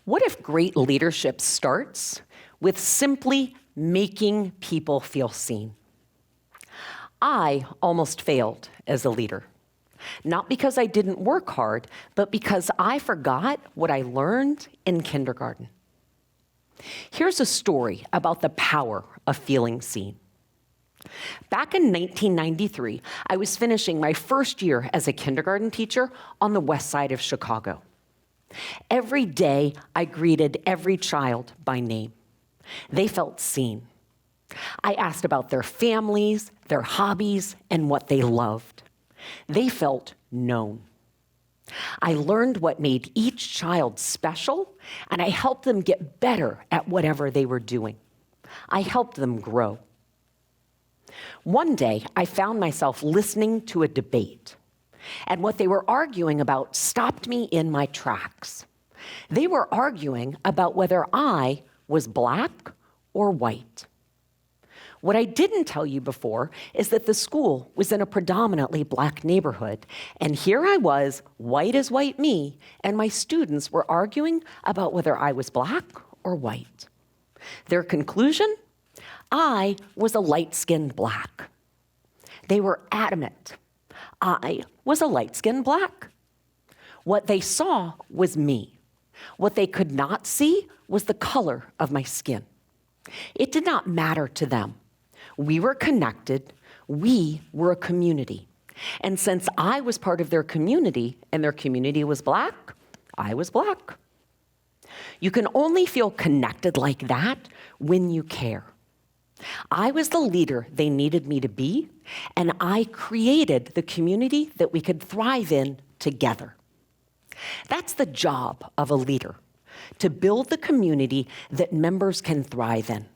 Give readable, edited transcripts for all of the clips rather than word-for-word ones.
What if great leadership starts with simply making people feel seen? I almost failed as a leader, not because I didn't work hard, but because I forgot what I learned in kindergarten. Here's a story about the power of feeling seen. Back in 1993, I was finishing my first year as a kindergarten teacher on the west side of Chicago. Every day, I greeted every child by name. They felt seen. I asked about their families, their hobbies, and what they loved. They felt known. I learned what made each child special, and I helped them get better at whatever they were doing. I helped them grow. One day, I found myself listening to a debate, and what they were arguing about stopped me in my tracks. They were arguing about whether I was black or white. What I didn't tell you before is that the school was in a predominantly black neighborhood, and here I was, white as white me, and my students were arguing about whether I was black or white. Their conclusion? I was a light-skinned black. They were adamant. I was a light-skinned black. What they saw was me. What they could not see was the color of my skin. It did not matter to them. We were connected. We were a community. And since I was part of their community and their community was black, I was black. You can only feel connected like that when you care. I was the leader they needed me to be, and I created the community that we could thrive in together. That's the job of a leader, to build the community that members can thrive in.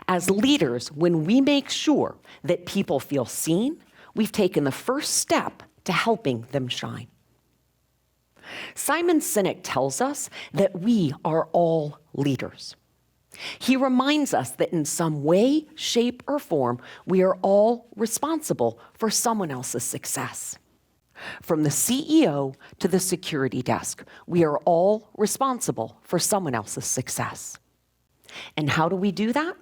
As leaders, when we make sure that people feel seen, we've taken the first step to helping them shine. Simon Sinek tells us that we are all leaders. He reminds us that in some way, shape, or form, we are all responsible for someone else's success. From the CEO to the security desk, we are all responsible for someone else's success. And how do we do that?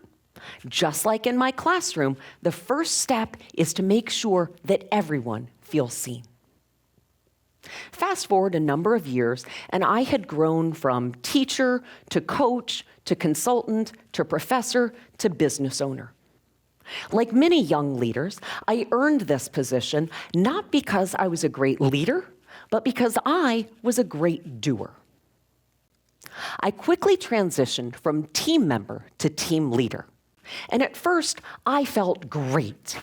Just like in my classroom, the first step is to make sure that everyone feels seen. Fast forward a number of years, and I had grown from teacher to coach to consultant to professor to business owner. Like many young leaders, I earned this position not because I was a great leader, but because I was a great doer. I quickly transitioned from team member to team leader. And at first, I felt great.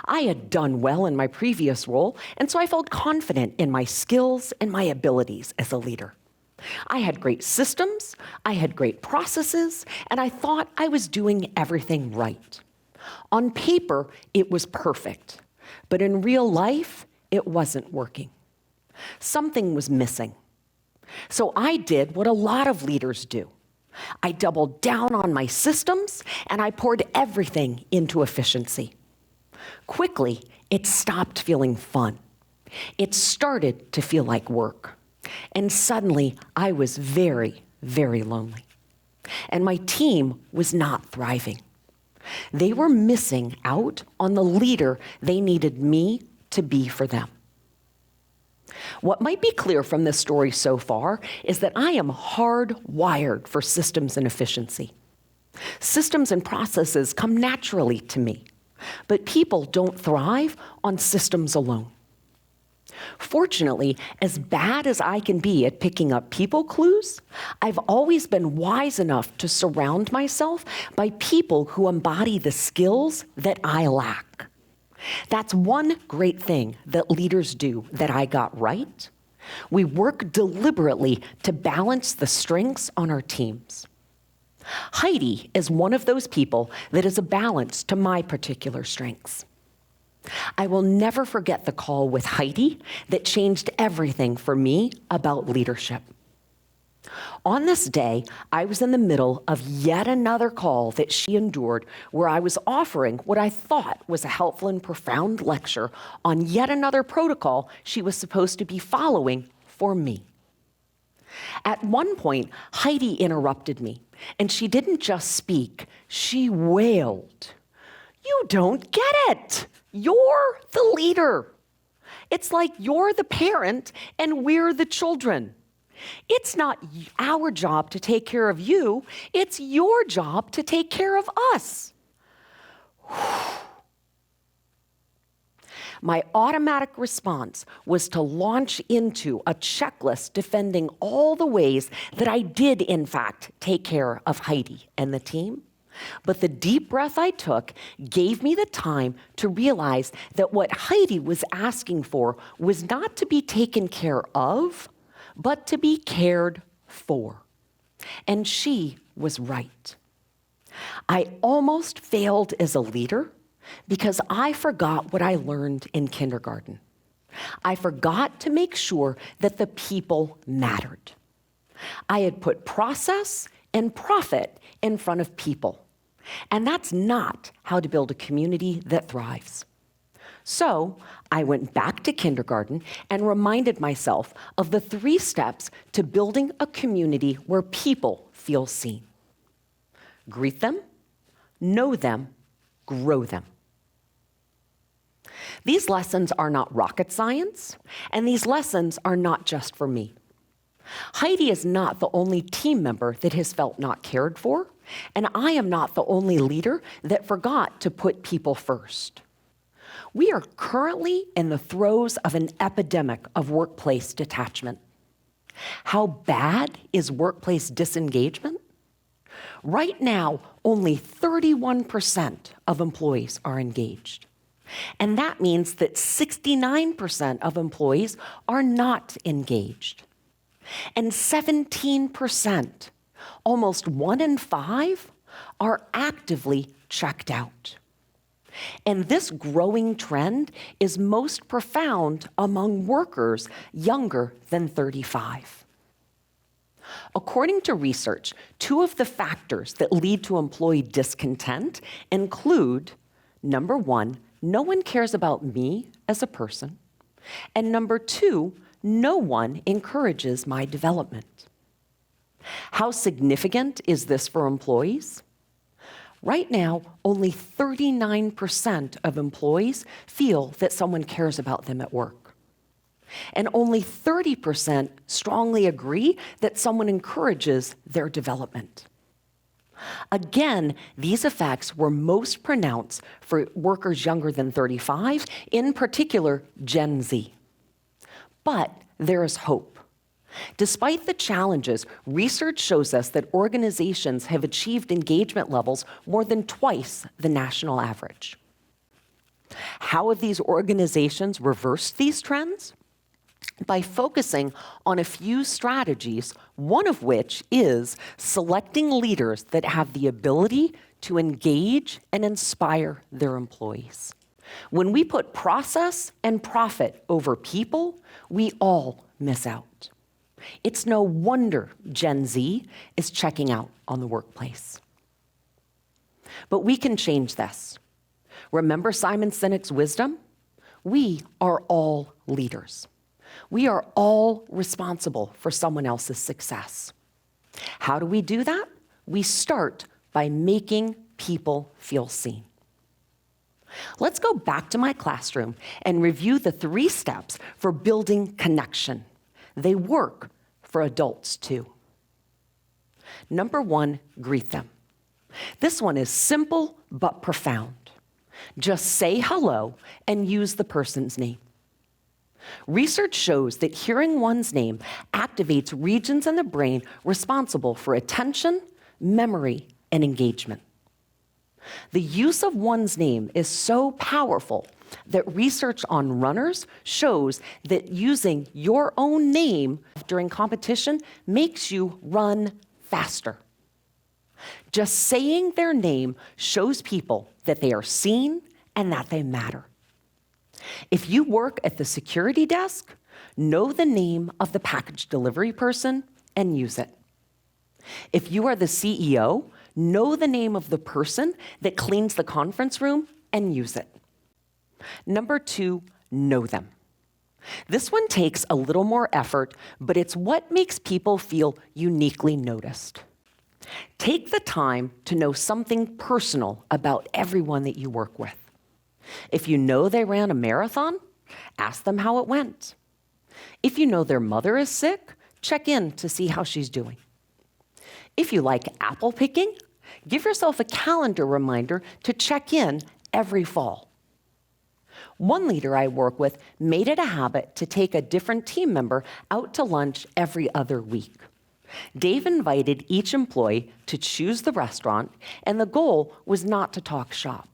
I had done well in my previous role, and so I felt confident in my skills and my abilities as a leader. I had great systems, I had great processes, and I thought I was doing everything right. On paper, it was perfect, but in real life, it wasn't working. Something was missing. So I did what a lot of leaders do. I doubled down on my systems, and I poured everything into efficiency. Quickly, it stopped feeling fun. It started to feel like work. And suddenly, I was very, very lonely. And my team was not thriving. They were missing out on the leader they needed me to be for them. What might be clear from this story so far is that I am hardwired for systems and efficiency. Systems and processes come naturally to me, but people don't thrive on systems alone. Fortunately, as bad as I can be at picking up people clues, I've always been wise enough to surround myself by people who embody the skills that I lack. That's one great thing that leaders do that I got right. We work deliberately to balance the strengths on our teams. Heidi is one of those people that is a balance to my particular strengths. I will never forget the call with Heidi that changed everything for me about leadership. On this day, I was in the middle of yet another call that she endured where I was offering what I thought was a helpful and profound lecture on yet another protocol she was supposed to be following for me. At one point, Heidi interrupted me, and she didn't just speak, she wailed. "You don't get it. You're the leader. It's like you're the parent and we're the children. It's not our job to take care of you, it's your job to take care of us." My automatic response was to launch into a checklist defending all the ways that I did, in fact, take care of Heidi and the team. But the deep breath I took gave me the time to realize that what Heidi was asking for was not to be taken care of, but to be cared for. And she was right. I almost failed as a leader because I forgot what I learned in kindergarten. I forgot to make sure that the people mattered. I had put process and profit in front of people. And that's not how to build a community that thrives. So I went back to kindergarten and reminded myself of the 3 steps to building a community where people feel seen. Greet them, know them, grow them. These lessons are not rocket science, and these lessons are not just for me. Heidi is not the only team member that has felt not cared for, and I am not the only leader that forgot to put people first. We are currently in the throes of an epidemic of workplace detachment. How bad is workplace disengagement? Right now, only 31% of employees are engaged. And that means that 69% of employees are not engaged. And 17%, almost 1 in 5, are actively checked out. And this growing trend is most profound among workers younger than 35. According to research, 2 of the factors that lead to employee discontent include, number 1, no one cares about me as a person, and number 2, no one encourages my development. How significant is this for employees? Right now, only 39% of employees feel that someone cares about them at work. And only 30% strongly agree that someone encourages their development. Again, these effects were most pronounced for workers younger than 35, in particular Gen Z. But there is hope. Despite the challenges, research shows us that organizations have achieved engagement levels more than twice the national average. How have these organizations reversed these trends? By focusing on a few strategies, one of which is selecting leaders that have the ability to engage and inspire their employees. When we put process and profit over people, we all miss out. It's no wonder Gen Z is checking out on the workplace. But we can change this. Remember Simon Sinek's wisdom? We are all leaders. We are all responsible for someone else's success. How do we do that? We start by making people feel seen. Let's go back to my classroom and review the 3 steps for building connection. They work for adults too. Number 1, greet them. This one is simple but profound. Just say hello and use the person's name. Research shows that hearing one's name activates regions in the brain responsible for attention, memory, and engagement. The use of one's name is so powerful that research on runners shows that using your own name during competition makes you run faster. Just saying their name shows people that they are seen and that they matter. If you work at the security desk, know the name of the package delivery person and use it. If you are the CEO, know the name of the person that cleans the conference room and use it. Number 2, know them. This one takes a little more effort, but it's what makes people feel uniquely noticed. Take the time to know something personal about everyone that you work with. If you know they ran a marathon, ask them how it went. If you know their mother is sick, check in to see how she's doing. If you like apple picking, give yourself a calendar reminder to check in every fall. One leader I work with made it a habit to take a different team member out to lunch every other week. Dave invited each employee to choose the restaurant, and the goal was not to talk shop.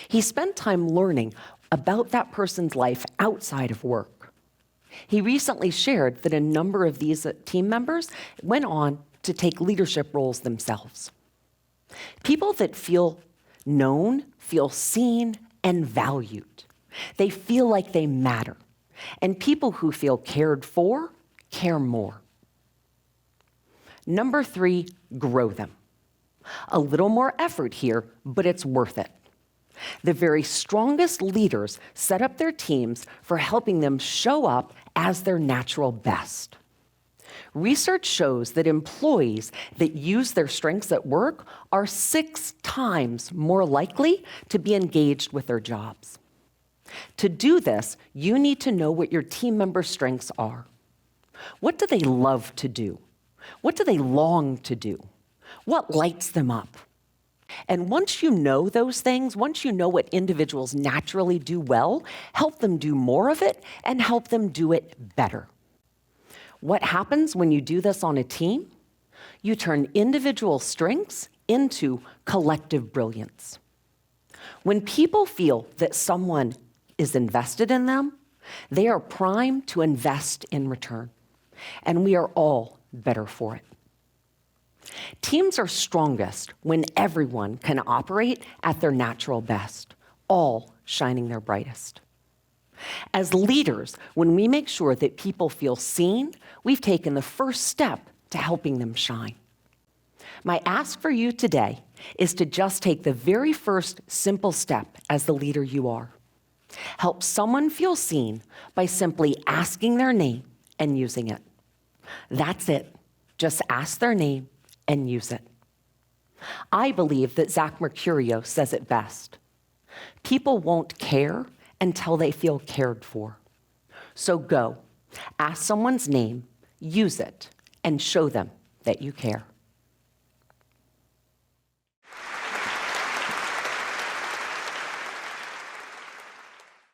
He spent time learning about that person's life outside of work. He recently shared that a number of these team members went on to take leadership roles themselves. People that feel known, feel seen, and valued. They feel like they matter. And people who feel cared for, care more. Number 3, grow them. A little more effort here, but it's worth it. The very strongest leaders set up their teams for helping them show up as their natural best. Research shows that employees that use their strengths at work are 6 times more likely to be engaged with their jobs. To do this, you need to know what your team members' strengths are. What do they love to do? What do they long to do? What lights them up? And once you know those things, once you know what individuals naturally do well, help them do more of it and help them do it better. What happens when you do this on a team? You turn individual strengths into collective brilliance. When people feel that someone is invested in them, they are primed to invest in return. And we are all better for it. Teams are strongest when everyone can operate at their natural best, all shining their brightest. As leaders, when we make sure that people feel seen, we've taken the first step to helping them shine. My ask for you today is to just take the very first simple step as the leader you are. Help someone feel seen by simply asking their name and using it. That's it. Just ask their name and use it. I believe that Zach Mercurio says it best. People won't care until they feel cared for. So go, ask someone's name, use it, and show them that you care.